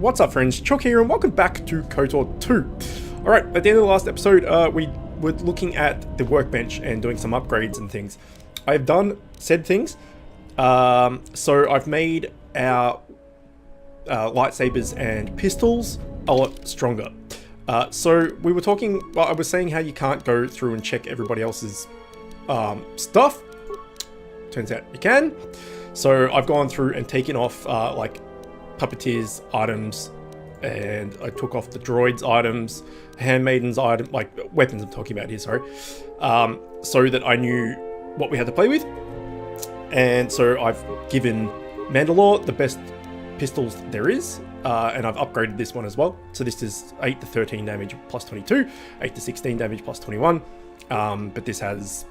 What's up friends, Chook here and welcome back to KOTOR 2. Alright, at the end of the last episode, we were looking at the workbench and doing some upgrades and things. I've done said things, so I've made our lightsabers and pistols a lot stronger. So we were talking, well, I was saying how you can't go through and check everybody else's stuff. Turns out you can. So I've gone through and taken off like puppeteers items, and I took off the droids items, handmaidens item, like weapons I'm talking about here, sorry, so that I knew what we had to play with. And so I've given Mandalore the best pistols there is, and I've upgraded this one as well. So this is 8 to 13 damage plus 22, 8 to 16 damage plus 21, but this has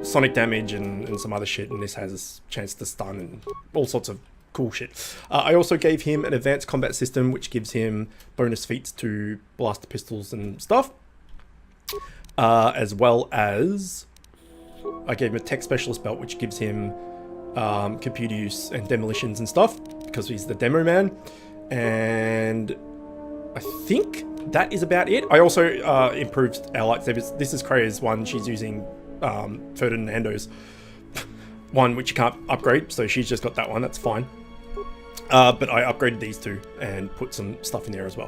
sonic damage and some other shit, and this has a chance to stun and all sorts of cool shit. I also gave him an advanced combat system which gives him bonus feats to blaster pistols and stuff, as well as I gave him a tech specialist belt which gives him computer use and demolitions and stuff because he's the demo man. And I think that is about it. I also improved our lightsabers. This is Krea's one. She's using Ferdinand Nando's one, which you can't upgrade, so she's just got that one. That's fine. But I upgraded these two and put some stuff in there as well,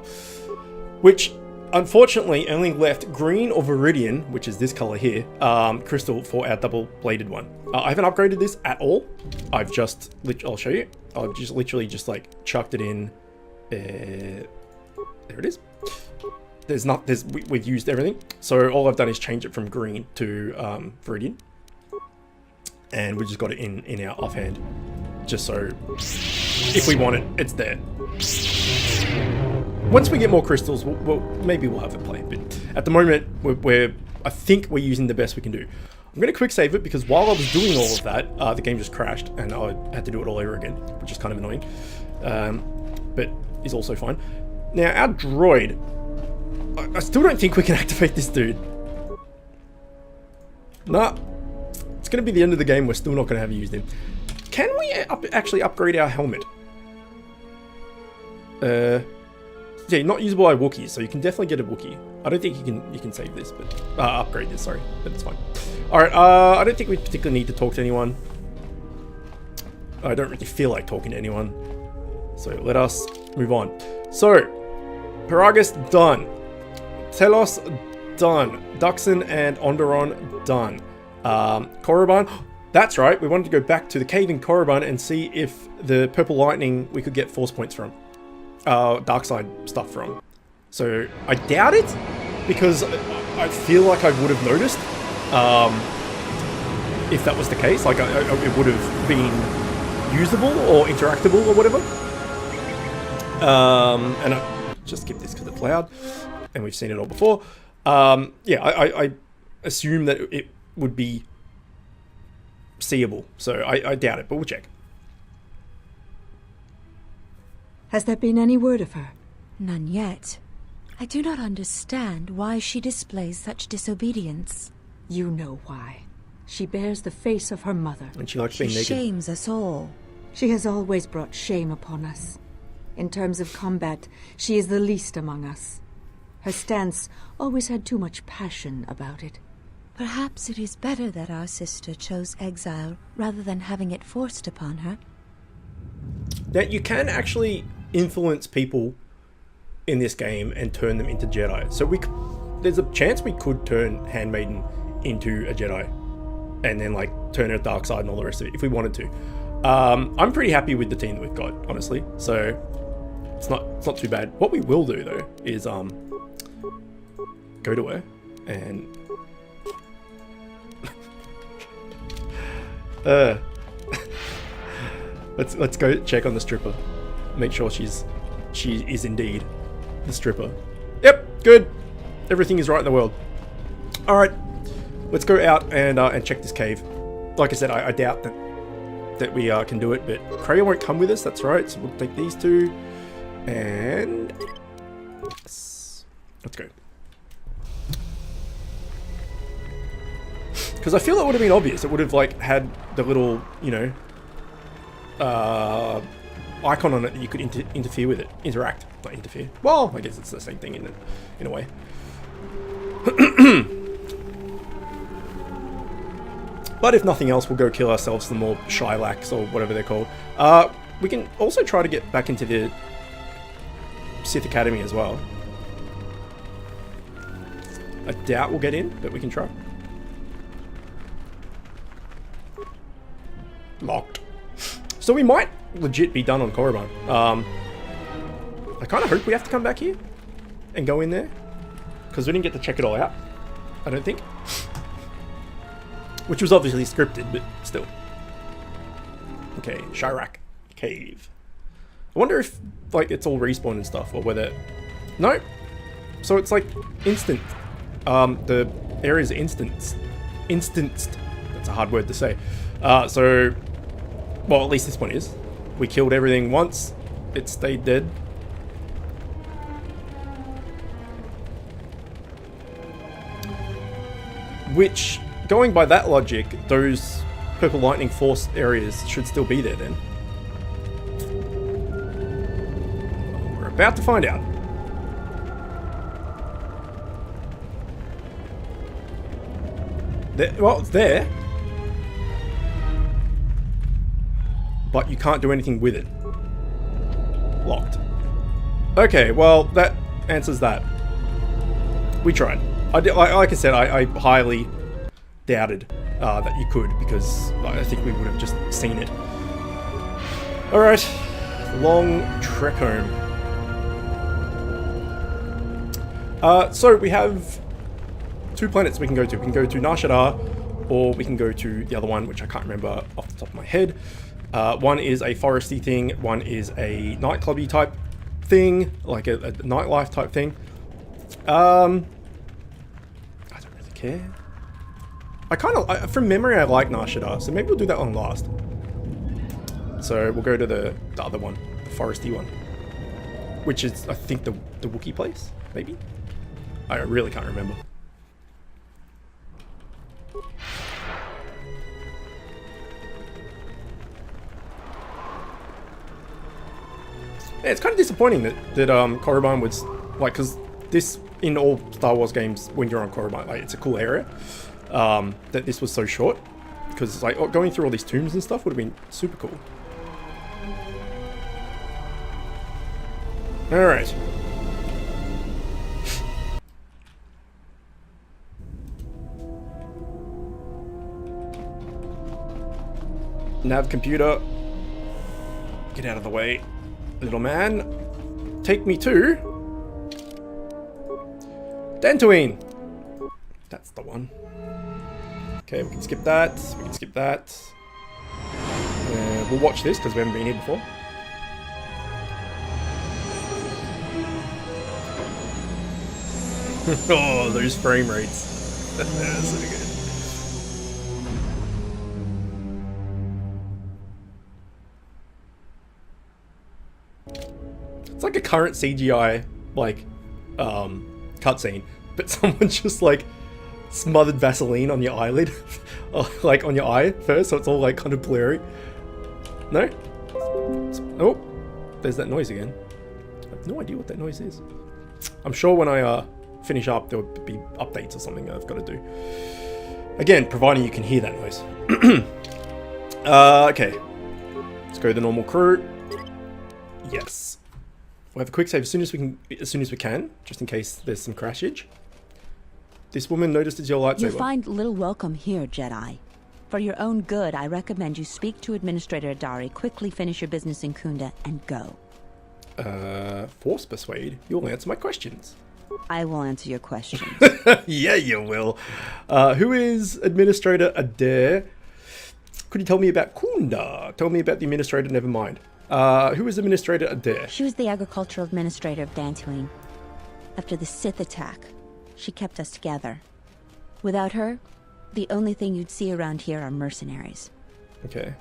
which unfortunately only left green or Viridian, which is this color here, crystal for our double-bladed one. I haven't upgraded this at all. I've just, I'll show you. I've just literally just like chucked it in. There it is. We've used everything. So all I've done is change it from green to Viridian. And we just got it in our offhand. Just so if we want it, it's there. Once we get more crystals, maybe we'll have it play. But at the moment, I think we're using the best we can do. I'm going to quick save it because while I was doing all of that, the game just crashed and I had to do it all over again, which is kind of annoying. But is also fine. Now our droid, I still don't think we can activate this dude. Nah, it's going to be the end of the game. We're still not going to have used him. Can we actually upgrade our helmet? Yeah, not usable by Wookiees, so you can definitely get a Wookiee. I don't think you can save this, but upgrade this. Sorry, but it's fine. All right, I don't think we particularly need to talk to anyone. I don't really feel like talking to anyone, so let us move on. So, Peragus done. Telos done. Duxon and Onderon done. Korriban, that's right, we wanted to go back to the cave in Korriban and see if the purple lightning we could get force points from. Dark side stuff from. So I doubt it, because I feel like I would have noticed if that was the case. Like it would have been usable or interactable or whatever. And I just skip this because it's loud and we've seen it all before. Yeah, I assume that it would be seeable, so I doubt it, but we'll check. Has there been any word of her? None yet. I do not understand why she displays such disobedience. You know why. She bears the face of her mother. And she likes being naked. She shames us all. She has always brought shame upon us. In terms of combat, she is the least among us. Her stance always had too much passion about it. Perhaps it is better that our sister chose exile rather than having it forced upon her. Now, you can actually influence people in this game and turn them into Jedi. So there's a chance we could turn Handmaiden into a Jedi and then like turn her dark side and all the rest of it if we wanted to. I'm pretty happy with the team that we've got, honestly. So it's not too bad. What we will do though is go to her and let's go check on the stripper. Make sure she is indeed the stripper. Yep, good. Everything is right in the world. All right, let's go out and check this cave. Like I said, I doubt that we can do it, but Krea won't come with us. That's right. So we'll take these two, and let's go. Because I feel it would have been obvious. It would have like had the little, you know, icon on it that you could interfere with it. Interact, not interfere. Well, I guess it's the same thing in a way. But if nothing else, we'll go kill ourselves some more Shylax or whatever they're called. We can also try to get back into the Sith Academy as well. I doubt we'll get in, but we can try. Locked. So we might legit be done on Korriban. I kind of hope we have to come back here and go in there, because we didn't get to check it all out, I don't think. Which was obviously scripted, but still. Okay, Shyrak Cave. I wonder if, like, it's all respawn and stuff, or whether... No. So it's, like, instant. The area's instanced. That's a hard word to say. So... Well, at least this one is. We killed everything once. It stayed dead. Which... Going by that logic, those Purple Lightning Force areas should still be there then. We're about to find out. Well, it's there. But you can't do anything with it. Locked. Okay, well, that answers that. We tried. Like I said, I highly... doubted that you could, because I think we would have just seen it. Alright, long trek home. So we have 2 planets we can go to. We can go to Nar Shaddaa, or we can go to the other one, which I can't remember off the top of my head. One is a foresty thing, one is a nightclubby type thing, like a nightlife type thing. I don't really care. I kind of, from memory, I like Nar Shaddaa, so maybe we'll do that one last. So we'll go to the other one, the foresty one, which is, I think, the Wookiee place, maybe? I really can't remember. Yeah, it's kind of disappointing that Korriban was, like, because this, in all Star Wars games, when you're on Korriban, like, it's a cool area. That this was so short, because like going through all these tombs and stuff would have been super cool. Alright. Nav computer. Get out of the way, little man. Take me to Dantooine. That's the one. Okay, we can skip that. We can skip that. We'll watch this because we haven't been here before. Oh, those frame rates. So good. It's like a current CGI, like, cutscene, but someone's just like smothered Vaseline on your eyelid, like on your eye first, so it's all like kind of blurry. No? Oh, there's that noise again. I have no idea what that noise is. I'm sure when I finish up, there will be updates or something I've got to do. Again, providing you can hear that noise. Okay. Let's go to the normal crew. Yes. We'll have a quick save as soon as we can, just in case there's some crashage. This woman noticed it's your lightsaber. You'll find little welcome here, Jedi. For your own good, I recommend you speak to Administrator Adari, quickly finish your business in Kunda, and go. Force persuade? You'll answer my questions. I will answer your questions. Yeah, you will. Who is Administrator Adair? Could you tell me about Kunda? Tell me about the Administrator, never mind. Who is Administrator Adair? She was the agricultural administrator of Dantooine. After the Sith attack, she kept us together. Without her, the only thing you'd see around here are mercenaries. Okay.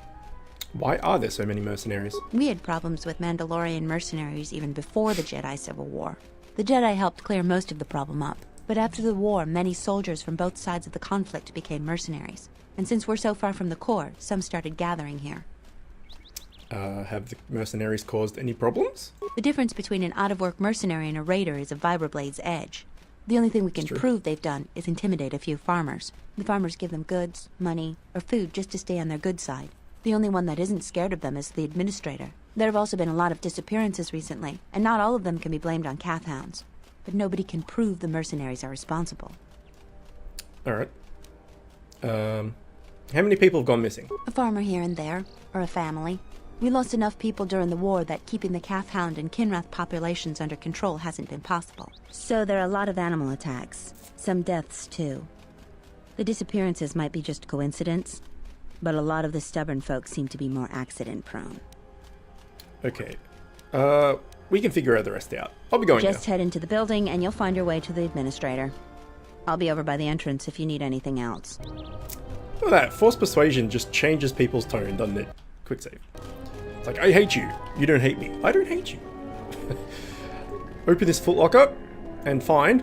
Why are there so many mercenaries? We had problems with Mandalorian mercenaries even before the Jedi Civil War. The Jedi helped clear most of the problem up, but after the war, many soldiers from both sides of the conflict became mercenaries. And since we're so far from the core, some started gathering here. Have the mercenaries caused any problems? The difference between an out-of-work mercenary and a raider is a vibroblade's edge. The only thing we can prove they've done is intimidate a few farmers. The farmers give them goods, money, or food just to stay on their good side. The only one that isn't scared of them is the administrator. There have also been a lot of disappearances recently, and not all of them can be blamed on Kath hounds. But nobody can prove the mercenaries are responsible. Alright. How many people have gone missing? A farmer here and there, or a family. We lost enough people during the war that keeping the Kath hound and Kinrath populations under control hasn't been possible. So there are a lot of animal attacks. Some deaths, too. The disappearances might be just coincidence, but a lot of the stubborn folk seem to be more accident-prone. Okay. We can figure out the rest out. I'll be going Just now. head into the building and you'll find your way to the administrator. I'll be over by the entrance if you need anything else. Look at that. Forced persuasion just changes people's tone, doesn't it? Quick save. It's like, I hate you. You don't hate me. I don't hate you. Open this footlocker and find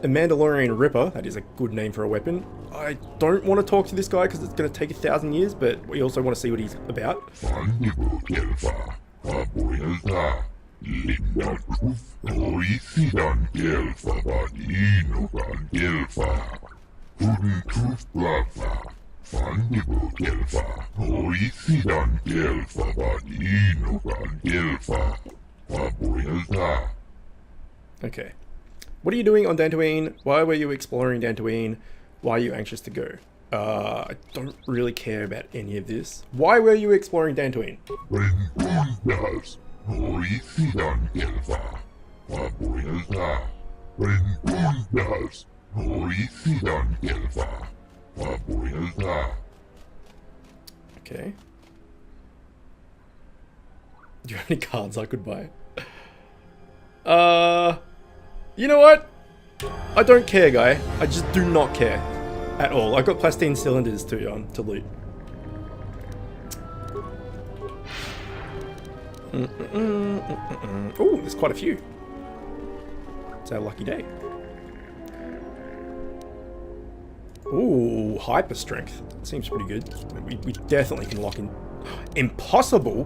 a Mandalorian Ripper. That is a good name for a weapon. I don't want to talk to this guy because it's going to take 1,000 years, but we also want to see what he's about. Okay. What are you doing on Dantooine? Why were you exploring Dantooine? Why are you anxious to go? I don't really care about any of this. Why were you exploring Dantooine? Okay. Do you have any cards I could buy? You know what? I don't care, guy. I just do not care at all. I got plastine cylinders to loot. Oh, there's quite a few. It's our lucky day. Ooh, hyper strength. Seems pretty good. We definitely can lock in. Impossible?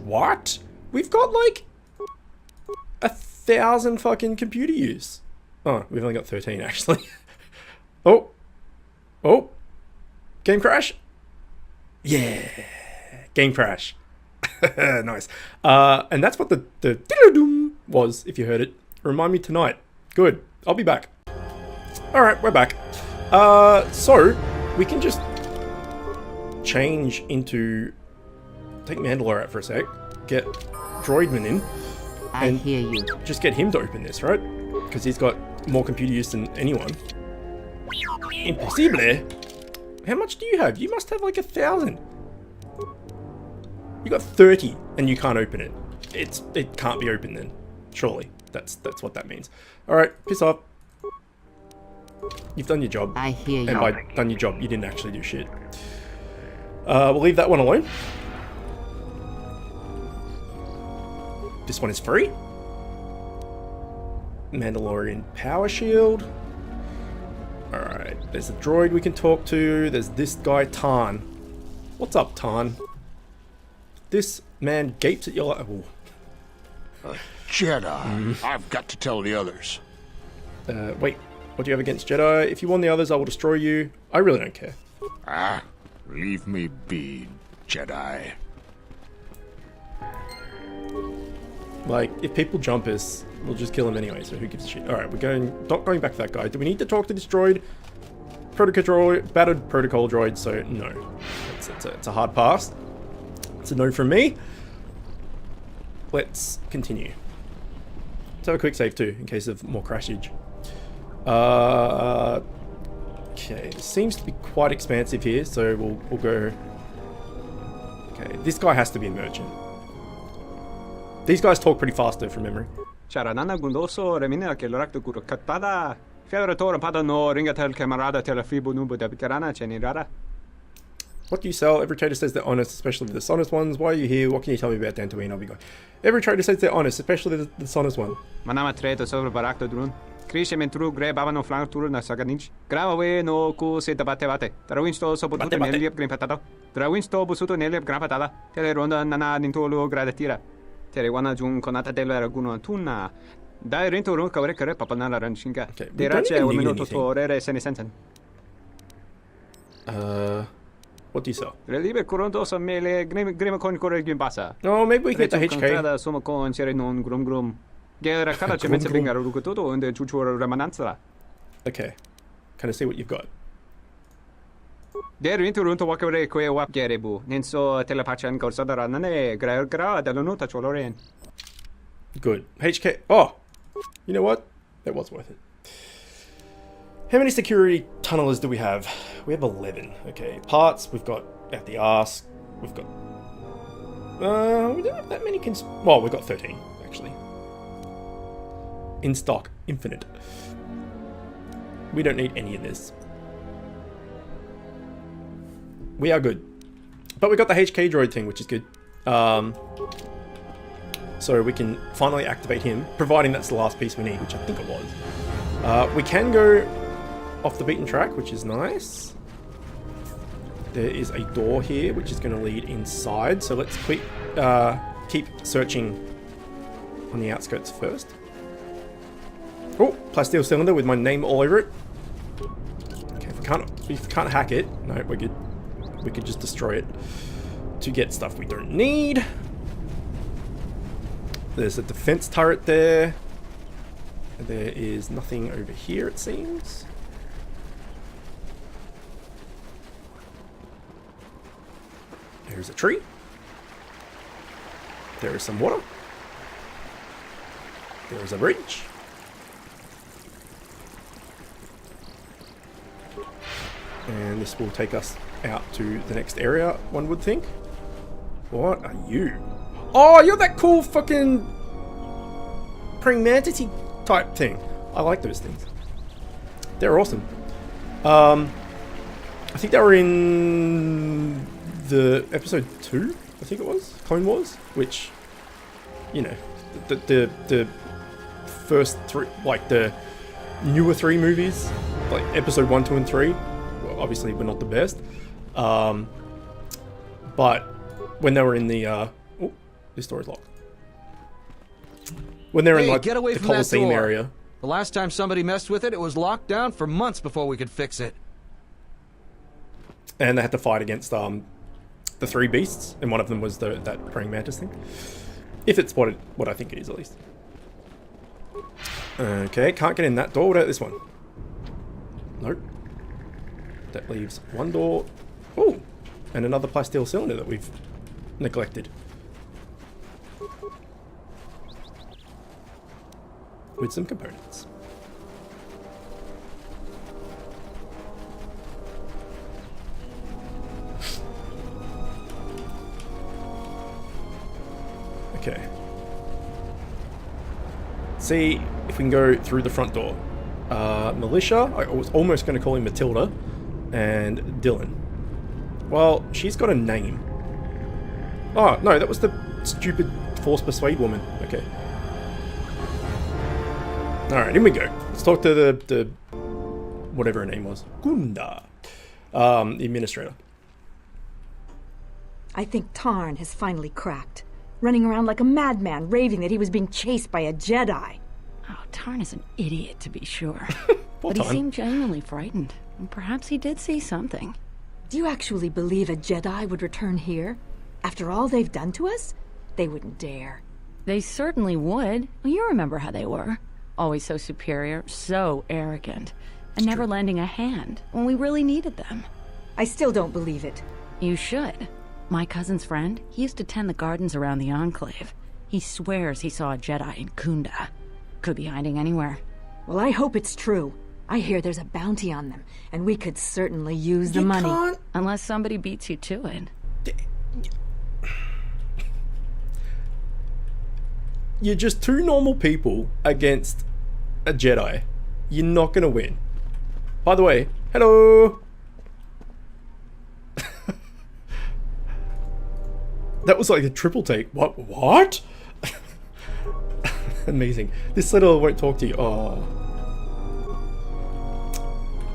What? We've got like 1,000 fucking computer use. Oh, we've only got 13 actually. Oh. Game crash? Yeah. Game crash. Nice. And that's what the diddle-doom was, if you heard it. Remind me tonight. Good. I'll be back. Alright, we're back. So, we can just change into... Take Mandalore out for a sec. Get Droidman in. I hear you. Just get him to open this, right? Because he's got more computer use than anyone. Impossible. How much do you have? You must have like 1,000. You got 30 and you can't open it. It can't be open then. Surely. That's what that means. Alright, piss off. You've done your job. I hear you. And by done your job, you didn't actually do shit. We'll leave that one alone. This one is free. Mandalorian power shield. Alright, there's a droid we can talk to. There's this guy, Tarn. What's up, Tarn? This man gapes at your... Oh. Jedi. I've got to tell the others. Wait, what do you have against Jedi? If you warn the others, I will destroy you. I really don't care. Leave me be, Jedi. Like, if people jump us, we'll just kill them anyway, so who gives a shit? Alright, not going back to that guy. Do we need to talk to this droid? Battered protocol droid, so no. It's a hard pass. It's a no from me. Let's continue. Let's have a quick save too, in case of more crashage. Okay, it seems to be quite expansive here, so we'll go... Okay, this guy has to be a merchant. These guys talk pretty fast though, from memory. Charanana gundoso remina que lorak de guru katpada. Fiadra tora pada no ringatel camarada telefibu nubu de bicarana chenirara. What do you sell? Every trader says they're honest, especially the dishonest ones. Why are you here? What can you tell me about Dantooine? I'll be going. Every trader says they're honest, especially the dishonest one. Manama treta sobre barakta drun. Cresce mentre grebavano flanco turno na saganich. Grave no cu se bate. Trawinsto soprattutto Batte. nel green patata. Trawinsto busuto nel green patata. Tele ronda nana nintolo gradatira. Tele wana jun conata della raguno tuna. Dai rento ron kawre kare papanala ranchinga. Okay, we don't Terace even un need minuto anything. torere se ne sensen. What do you sell? Relive coronto sa mele grima con corre gimbasa. Oh, maybe we can get the HK. Contrada sono con cere non grum. Gera kala Grum cemenza grum. binga rugo tutto unde chuchura remananza. Okay. Kind of see what you've got. Der into runto wakare kwe wap gerebu. Nenso telepatchan korsadara nane gra da nota choloren. Good. HK. Oh, you know what? That was worth it. How many security tunnelers do we have? We have 11. Okay. Parts, we've got out the arse. We've got... we don't have that many well, we've got 13, actually. In stock. Infinite. We don't need any of this. We are good. But we got the HK droid thing, which is good. So we can finally activate him, providing that's the last piece we need, which I think it was. We can go off the beaten track, which is nice. There is a door here, which is going to lead inside. So let's keep searching on the outskirts first. Oh, plasteel cylinder with my name all over it. Okay, if we can't hack it, no, we're good. We could just destroy it to get stuff we don't need. There's a defense turret there. There is nothing over here, it seems. There's a tree. There is some water. There is a bridge. And this will take us out to the next area, one would think. What are you? Oh, you're that cool fucking praying mantis type thing. I like those things. They're awesome. I think they were in the episode 2, I think it was, Clone Wars, which, you know, the first 3, like the newer 3 movies, like episode 1, 2, and 3, well, obviously were not the best. But when they were in the, oh, this door is locked. When they're in like get away the from that Colosseum door. area. The last time somebody messed with it, it was locked down for months before we could fix it. And they had to fight against the 3 beasts, and one of them was that praying mantis thing. If it's what I think it is, at least. Okay, can't get in that door. What about this one? Nope. That leaves one door. Oh, and another plasteel cylinder that we've neglected. With some components. Okay. See if we can go through the front door. Militia, I was almost going to call him Matilda, and Dylan. Well, she's got a name. Oh, no, that was the stupid Force Persuade woman. Okay. Alright, in we go. Let's talk to the whatever her name was. Gunda. The administrator. I think Tarn has finally cracked. Running around like a madman, raving that he was being chased by a Jedi. Oh, Tarn is an idiot, to be sure. Poor But he Tarn. seemed genuinely frightened. And perhaps he did see something. Do you actually believe a Jedi would return here? After all they've done to us? They wouldn't dare. They certainly would. Well, you remember how they were. Always so superior, so arrogant, and never lending a hand when we really needed them. I still don't believe it. You should. My cousin's friend, he used to tend the gardens around the Enclave. He swears he saw a Jedi in Kunda. Could be hiding anywhere. Well, I hope it's true. I hear there's a bounty on them, and we could certainly use the money. Can't. Unless somebody beats you to it. You're just 2 normal people against a Jedi. You're not gonna win. By the way, hello! That was like a triple take. What? Amazing. This little won't talk to you. Oh.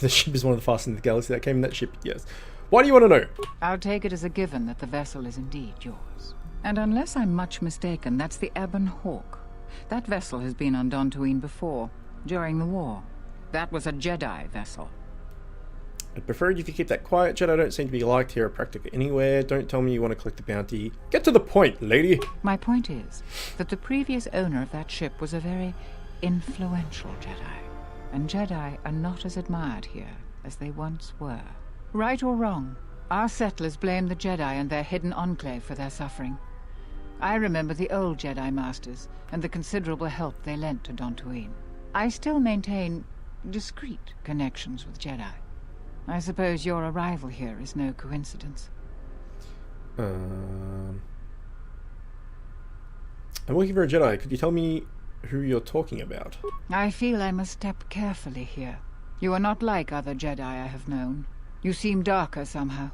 The ship is one of the fastest in the galaxy. That came in that ship, yes. Why do you want to know? I'll take it as a given that the vessel is indeed yours. And unless I'm much mistaken, that's the Ebon Hawk. That vessel has been on Dantooine before, during the war. That was a Jedi vessel. I'd prefer if you keep that quiet, Jedi. Don't seem to be liked here or practically anywhere. Don't tell me you want to collect the bounty. Get to the point, lady. My point is that the previous owner of that ship was a very influential Jedi. And Jedi are not as admired here as they once were. Right or wrong, our settlers blame the Jedi and their hidden enclave for their suffering. I remember the old Jedi Masters and the considerable help they lent to Dantooine. I still maintain discreet connections with Jedi. I suppose your arrival here is no coincidence. I'm looking for a Jedi. Could you tell me who you're talking about? I feel I must step carefully here. You are not like other Jedi I have known. You seem darker somehow.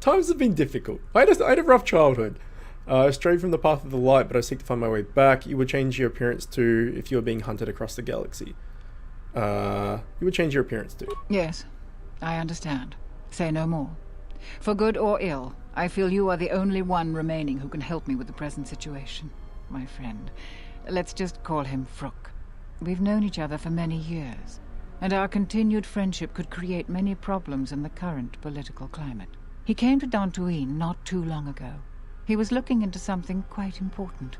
Times have been difficult. I had a rough childhood. I strayed from the path of the light, but I seek to find my way back. You would change your appearance too if you were being hunted across the galaxy. You would change your appearance too. Yes, I understand. Say no more. For good or ill, I feel you are the only one remaining who can help me with the present situation. My friend, let's just call him Frook. We've known each other for many years, and our continued friendship could create many problems in the current political climate. He came to Dantooine not too long ago. He was looking into something quite important.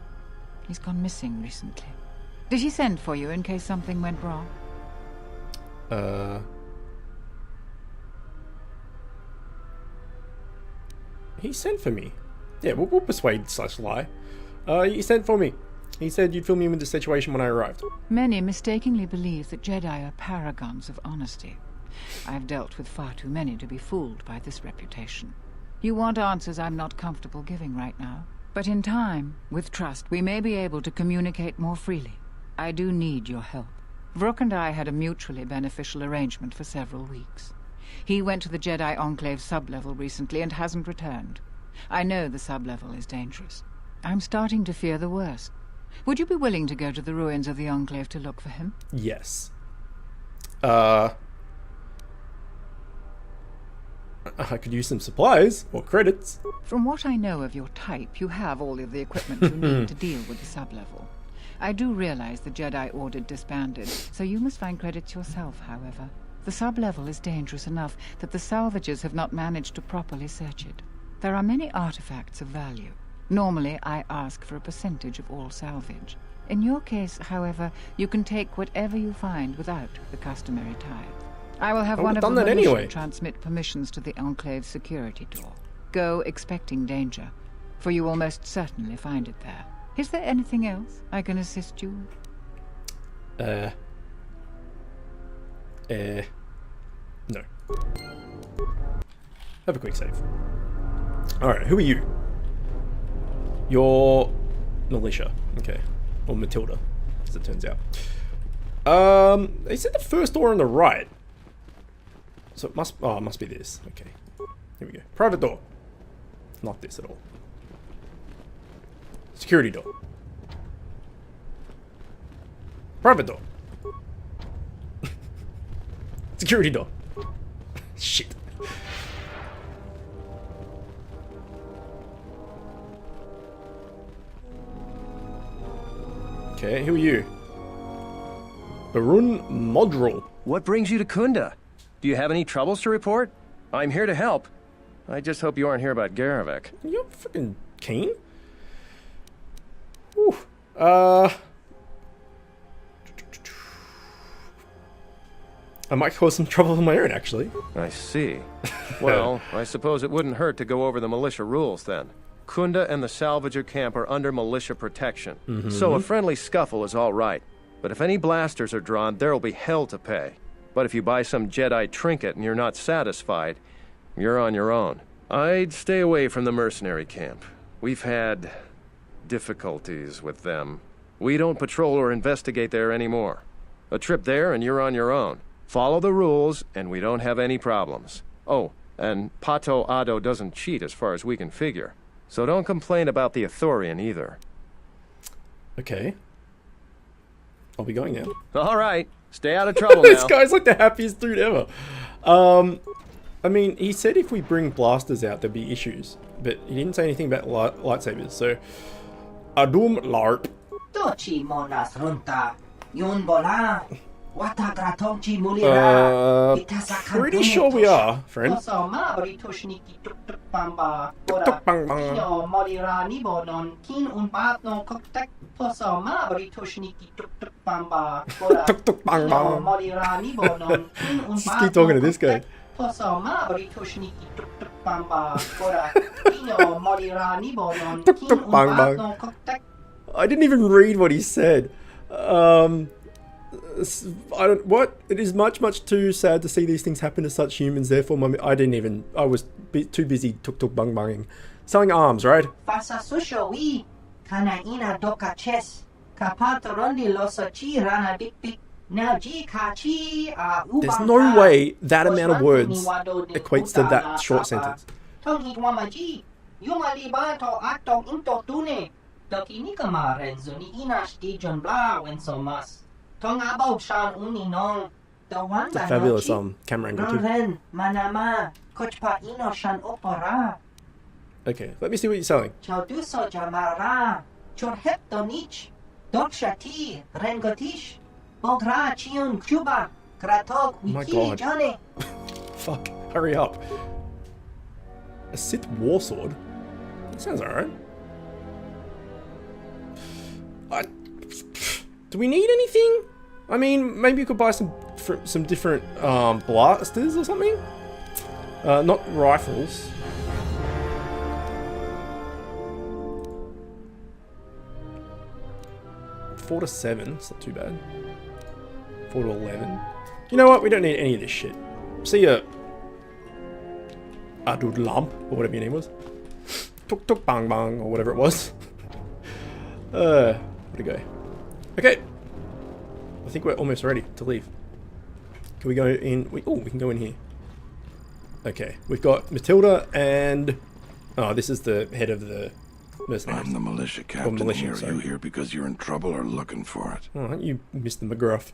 He's gone missing recently. Did he send for you in case something went wrong? He sent for me. Yeah, we'll persuade such lie. He sent for me. He said you'd fill me in with the situation when I arrived. Many mistakenly believe that Jedi are paragons of honesty. I've dealt with far too many to be fooled by this reputation. You want answers I'm not comfortable giving right now. But in time, with trust, we may be able to communicate more freely. I do need your help. Vrook and I had a mutually beneficial arrangement for several weeks. He went to the Jedi Enclave sublevel recently and hasn't returned. I know the sublevel is dangerous. I'm starting to fear the worst. Would you be willing to go to the ruins of the Enclave to look for him? Yes. I could use some supplies or credits. From what I know of your type, you have all of the equipment you need to deal with the sublevel. I do realize the Jedi Order disbanded, so you must find credits yourself, however. The sublevel is dangerous enough that the salvagers have not managed to properly search it. There are many artifacts of value. Normally, I ask for a percentage of all salvage. In your case, however, you can take whatever you find without the customary tithe. I will have one of the militia transmit permissions to the Enclave's security door. Go expecting danger, for you will most certainly find it there. Is there anything else I can assist you with? No. Have a quick save. Alright, who are you? You're militia. Okay. Or Matilda, as it turns out. They said the first door on the right. So it must be this. Okay. Here we go. Private door. Not this at all. Security door. Private door. Security door. Shit. Okay, who are you? Barun Modril. What brings you to Kunda? Do you have any troubles to report? I'm here to help. I just hope you aren't here about Garavek. You're freaking keen? Whew. I might cause some trouble of my own, actually. I see. Well, I suppose it wouldn't hurt to go over the militia rules, then. Kunda and the Salvager camp are under militia protection, so a friendly scuffle is all right. But if any blasters are drawn, there'll be hell to pay. But if you buy some Jedi trinket and you're not satisfied, you're on your own. I'd stay away from the mercenary camp. We've had difficulties with them. We don't patrol or investigate there anymore. A trip there and you're on your own. Follow the rules and we don't have any problems. Oh, and Pato Ado doesn't cheat as far as we can figure. So don't complain about the Ithorian either. Okay. I'll be going now. All right. Stay out of trouble This now. guy's like the happiest dude ever. I mean, he said if we bring blasters out, there'd be issues, but he didn't say anything about lightsabers. So, Adum Larp. Tochi monas runta. Yun bola. Wata gratongchi mulira. Pretty sure we are, friend. Osoma britushni tuk tuk pamba. Tuk bang bang. Kino molira ni bonon. Kin un pat no koktek. Osoma britushni tuk tuk pamba. Tuk tuk bang bang. Molira ni bonon. Kin un Just keep talking to this guy. Osoma britushni tuk tuk pamba. Kino molira ni bonon. Tuk Kin tuk un bang pat bang. no koktek. I didn't even read what he said. I don't. What? It is much too sad to see these things happen to such humans. Therefore, I was too busy tuk bang banging, selling arms, right? Fasa susho wi. Kana ina doka ches. Kapato rondi losochi rana dik dik. Now ji kachi There's no way that amount of words equates to that short sentence. Tongi wamaji. Yuma libato ato into tune. Doki nikama renzo ni ina stijon bla when so mas. Tong about shan uni no. The one It's a fabulous camera angle too. Ren manama. Kochpa ino shan opera. Okay, let me see what you're selling. Chauduso jamara. Chorhep donich. Dokshati. Rengotish. Bogra chiun Cuba. Kratok My wiki God. jane. Fuck, hurry up. A Sith war sword? That sounds alright. Do we need anything? I mean, maybe you could buy some different blasters or something? Not rifles. Four to 7, it's not too bad. 4 to 11. You know what? We don't need any of this shit. See ya, Adud Lamp, or whatever your name was. Tuk tuk bang bang, or whatever it was. Where'd it go? Okay. I think we're almost ready to leave. Can we go in? We can go in here. Okay, we've got Matilda and... Oh, this is the head of the mercenaries. I'm the militia captain militia, here. sorry. You here because you're in trouble or looking for it? Oh, aren't you Mr. McGruff?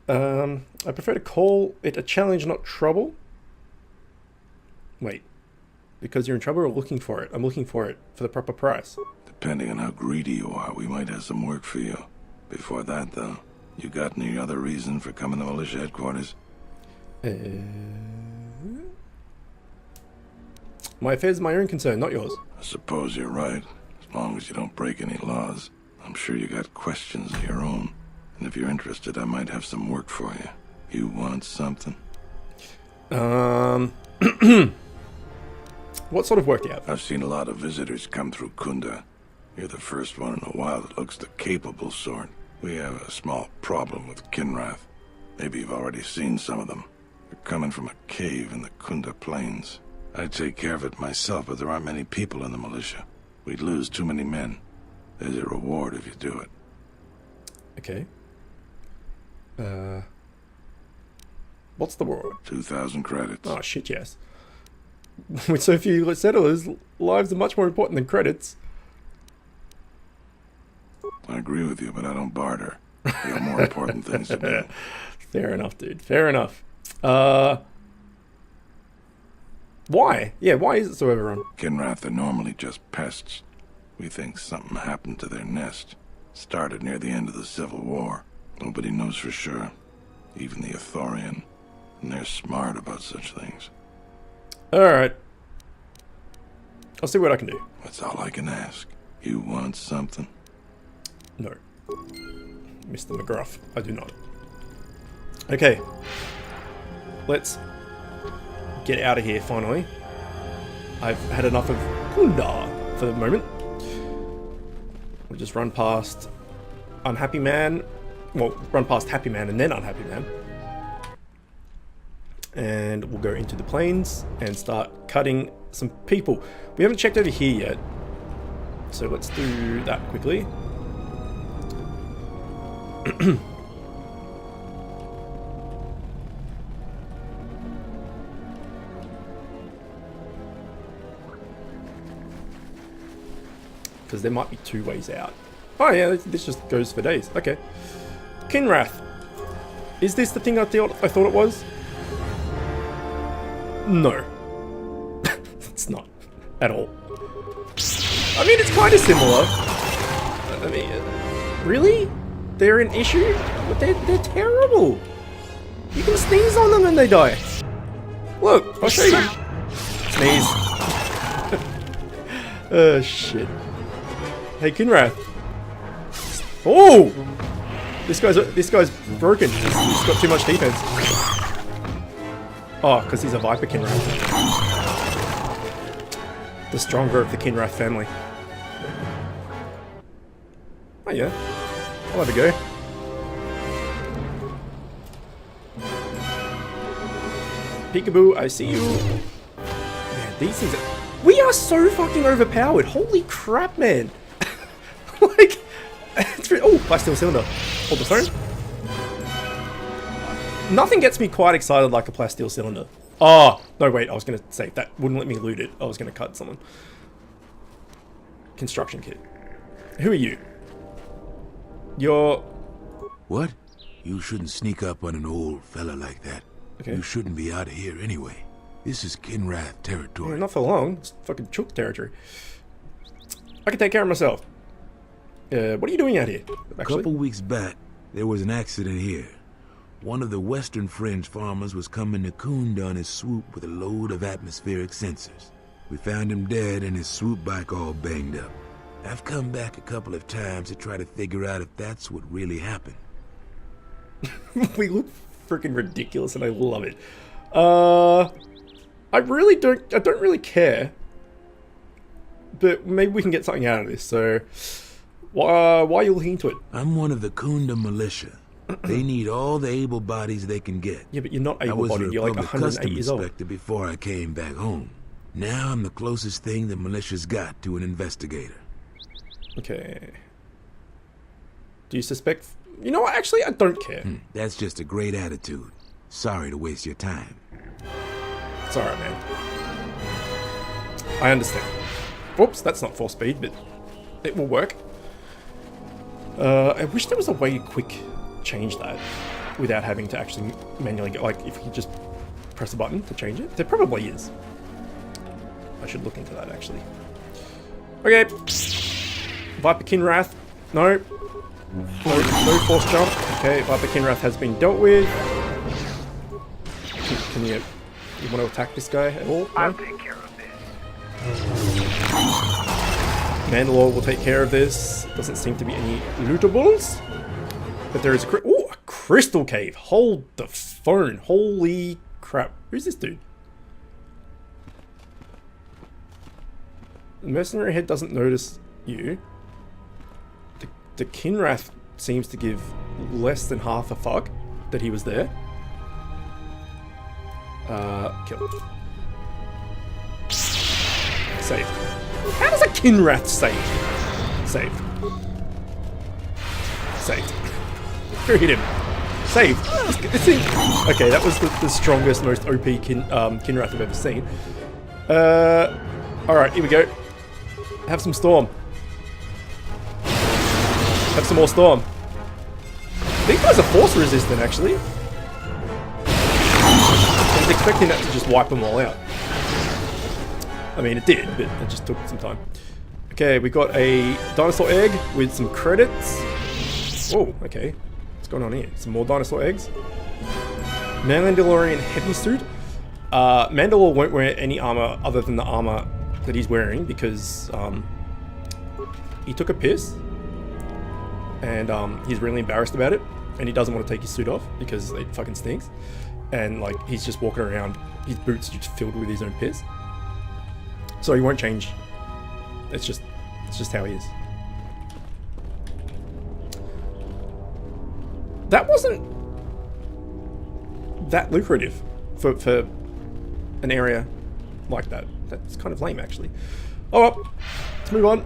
I prefer to call it a challenge, not trouble. Wait. Because you're in trouble or looking for it? I'm looking for it for the proper price. Depending on how greedy you are, we might have some work for you. Before that, though, you got any other reason for coming to militia headquarters? My affairs are my own concern, not yours. I suppose you're right. As long as you don't break any laws. I'm sure you got questions of your own. And if you're interested, I might have some work for you. You want something? What sort of work do you have? I've seen a lot of visitors come through Kunda. You're the first one in a while that looks the capable sort. We have a small problem with Kinrath. Maybe you've already seen some of them. They're coming from a cave in the Kunda Plains. I'd take care of it myself, but there aren't many people in the militia. We'd lose too many men. There's a reward if you do it. Okay. What's the reward? 2,000 credits. Oh, shit, yes. With so few settlers, lives are much more important than credits. I agree with you, but I don't barter. You have more important things to do. Fair enough, dude. Fair enough. Why? Yeah, why is it so overrun? Kinrath are normally just pests. We think something happened to their nest. Started near the end of the Civil War. Nobody knows for sure. Even the Ithorian. And they're smart about such things. Alright. I'll see what I can do. That's all I can ask. You want something? No. Mr. McGruff, I do not. Okay. Let's get out of here, finally. I've had enough of Kunda for the moment. We'll just run past Unhappy Man. Well, run past Happy Man and then Unhappy Man. And we'll go into the plains and start cutting some people. We haven't checked over here yet. So let's do that quickly. Because there might be two ways out. Oh yeah, this just goes for days. Okay. Kinrath. Is this the thing I thought it was? No. It's not. At all. I mean, it's kind of similar. I mean, really? They're an issue? But they're terrible. You can sneeze on them and they die. Look, I'll show you. Sneeze. Oh, shit. Hey, Kinrath. Oh! This guy's broken. He's got too much defense. Oh, because he's a Viper Kinrath. The stronger of the Kinrath family. Oh yeah. I'll have a go. Peekaboo, I see you. Man, these things are... We are so fucking overpowered. Holy crap, man. Like... It's really... Oh, plasteel cylinder. Hold the phone. Nothing gets me quite excited like a plasteel cylinder. Oh, no wait, I was going to say, that wouldn't let me loot it. I was going to cut someone. Construction kit. Who are you? You're... What? You shouldn't sneak up on an old fella like that. Okay. You shouldn't be out here anyway. This is Kinrath territory. Yeah, not for long. It's fucking Chook territory. I can take care of myself. What are you doing out here, actually? A couple weeks back, there was an accident here. One of the Western Fringe farmers was coming to Kunda on his swoop with a load of atmospheric sensors. We found him dead and his swoop bike all banged up. I've come back a couple of times to try to figure out if that's what really happened. We look freaking ridiculous and I love it. I don't really care. But maybe we can get something out of this, so... Why are you looking into it? I'm one of the Kunda militia. They need all the able bodies they can get. Yeah, but you're not able-bodied. You're like 108 years old. Before I came back home. Now I'm the closest thing the militia's got to an investigator. Okay. Do you suspect... You know what? Actually, I don't care. That's just a great attitude. Sorry to waste your time. It's alright, man. I understand. Oops, that's not 4-speed, but it will work. I wish there was a way to quick change that without having to actually manually go, like if you could just press a button to change it. There probably is. I should look into that actually. Okay. Viper Kinrath. No. No force jump. Okay, Viper Kinrath has been dealt with. Can you want to attack this guy at all? No? I'll take care of this. Mandalore will take care of this. Doesn't seem to be any lootables. But there is a crystal cave. Hold the phone. Holy crap. Who's this dude? The mercenary head doesn't notice you. The Kinrath seems to give less than half a fuck that he was there. Kill. Saved. How does a Kinrath save? Saved. Saved. Who hit him? Saved. This thing. Okay, that was the strongest, most OP Kinrath I've ever seen. Alright, here we go. Have some storm. Have some more storm. These guys are force resistant, actually. I was expecting that to just wipe them all out. I mean, it did, but it just took some time. Okay, we got a dinosaur egg with some credits. Oh, okay. What's going on here? Some more dinosaur eggs. Mandalorian heavy suit. Mandalore won't wear any armor other than the armor that he's wearing because he took a piss and he's really embarrassed about it and he doesn't want to take his suit off because it fucking stinks. And like he's just walking around, his boots are just filled with his own piss. So he won't change. It's just how he is. That wasn't that lucrative for an area like that. That's kind of lame, actually. Oh well, let's move on.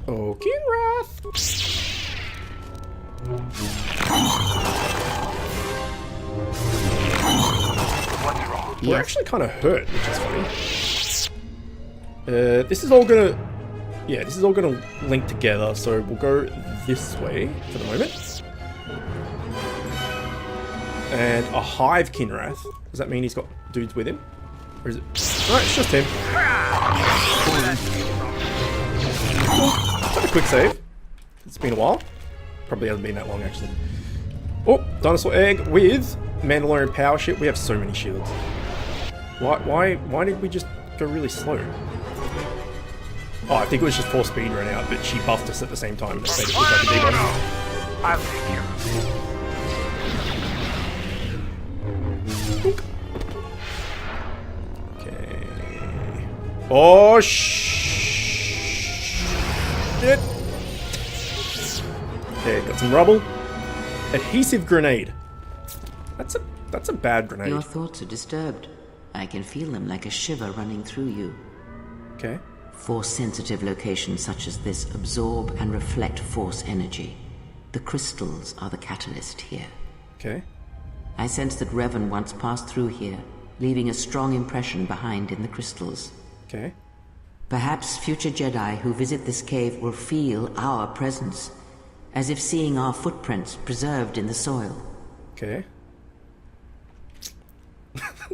Oh, Kinrath! We're actually kind of hurt, which is funny. This is all gonna... Yeah, this is all gonna link together, so we'll go this way for the moment. And a hive Kinrath. Does that mean he's got dudes with him? Or is it... No, it's just him. Have a quick save. It's been a while. Probably hasn't been that long, actually. Oh, dinosaur egg with Mandalorian power ship. We have so many shields. Why did we just go really slow? Oh, I think it was just force speed ran out, but she buffed us at the same time. That made it look like a debuff. I'll take care of it. Okay. Oh shit! Okay, got some rubble. Adhesive grenade. That's a bad grenade. Your thoughts are disturbed. I can feel them like a shiver running through you. Okay. Force-sensitive locations such as this absorb and reflect force energy. The crystals are the catalyst here. Okay. I sense that Revan once passed through here, leaving a strong impression behind in the crystals. Okay. Perhaps future Jedi who visit this cave will feel our presence, as if seeing our footprints preserved in the soil. Okay.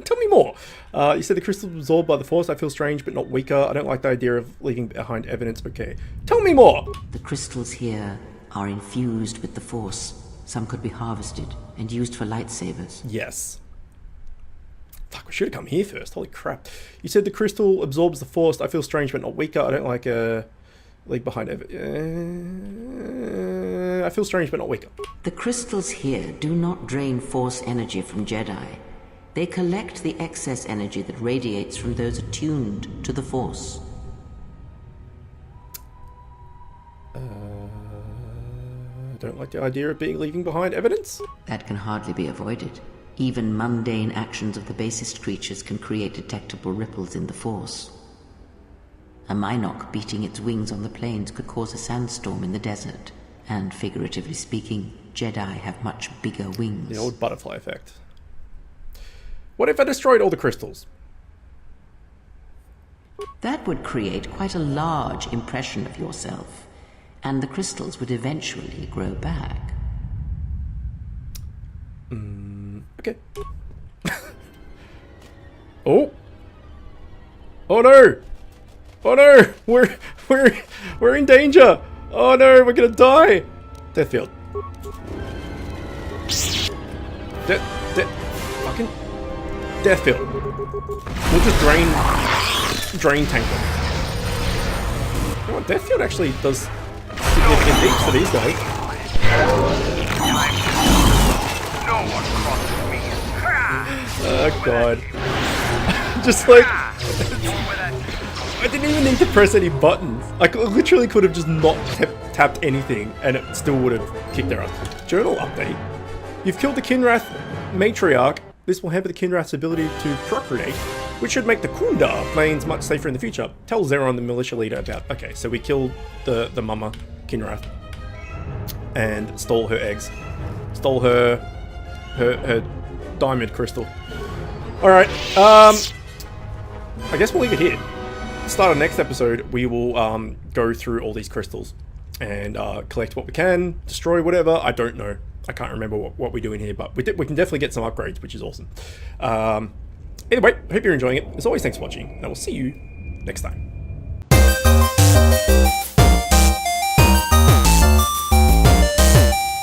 Tell me more. You said the crystal was absorbed by the Force. I feel strange, but not weaker. I don't like the idea of leaving behind evidence. Okay. Tell me more! The crystals here are infused with the Force. Some could be harvested and used for lightsabers. Yes. Fuck, we should have come here first. Holy crap. You said the crystal absorbs the Force. I feel strange, but not weaker. I don't like leave behind evidence. I feel strange, but not weaker. The crystals here do not drain Force energy from Jedi. They collect the excess energy that radiates from those attuned to the Force. I don't like the idea of leaving behind evidence. That can hardly be avoided. Even mundane actions of the basest creatures can create detectable ripples in the Force. A Minok beating its wings on the plains could cause a sandstorm in the desert. And figuratively speaking, Jedi have much bigger wings. The old butterfly effect. What if I destroyed all the crystals? That would create quite a large impression of yourself, and the crystals would eventually grow back. Okay. Oh! Oh no! Oh no! We're in danger! Oh no, we're gonna die! Deathfield. Fucking Deathfield. We'll just drain tank them. You know what, Deathfield actually does significant deeps for these guys. Oh god. Just like... I didn't even need to press any buttons. I literally could have just not tapped anything and it still would have kicked their ass. Journal update. You've killed the Kinrath matriarch. This will hamper the Kinrath's ability to procreate, which should make the Kunda plains much safer in the future. Tell Zeron, the militia leader, about... Okay, so we killed the mama, Kinrath, and stole her eggs. Stole her diamond crystal. Alright, I guess we'll leave it here. Start of next episode, we will go through all these crystals and collect what we can, destroy whatever. I don't know. I can't remember what we're doing here, but we can definitely get some upgrades, which is awesome. Either way, hope you're enjoying it. As always, thanks for watching, and I will see you next time.